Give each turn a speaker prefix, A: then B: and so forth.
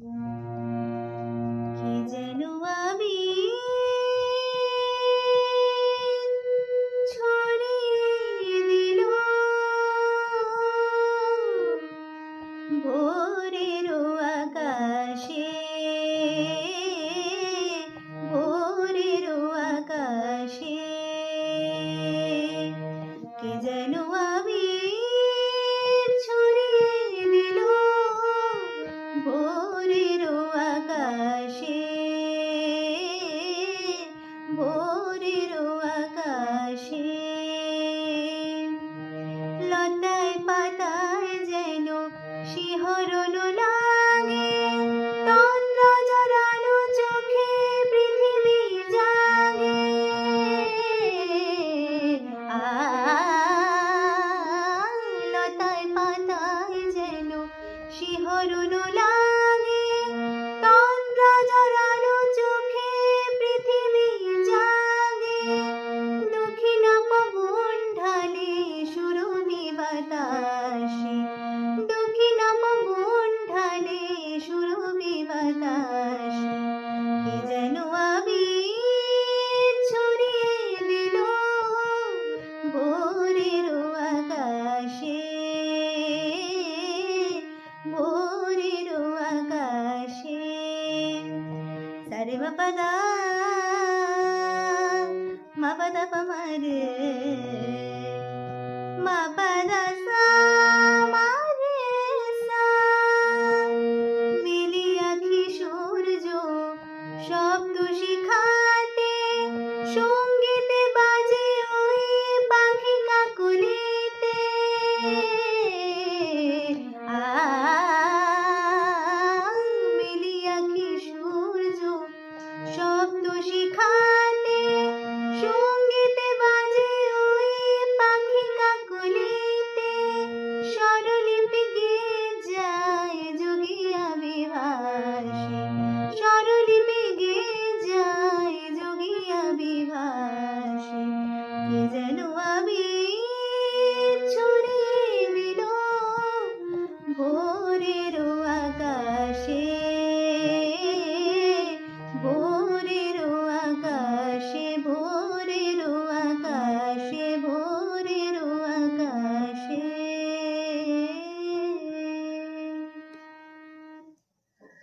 A: কি যেন আবির ছড়িয়ে দিল ভোরের আকাশে, ভোরের আকাশে। কে যেন আবির ছড়িয়ে দিল ভোরের আকাশে, ভোরের আকাশে। লতায় পাতায় যেন শিহরণ লাগে, তন্দ্রা জড়ানো চোখে পৃথিবী জাগে। লতায় পাতায় যেন শিহরণ লাগে, তন্দ্রা জড়ানো চোখে পৃথিবী জাগে। দক্ষিণ পবন ঢালে সুরভি বাতাসে, দক্ষিণ পবন ঢালে সুরভি বাতাসে। কে যেন আবির ছড়িয়ে দিল ভোরের আকাশে, ভোরের আকাশে। সারে বাবা দা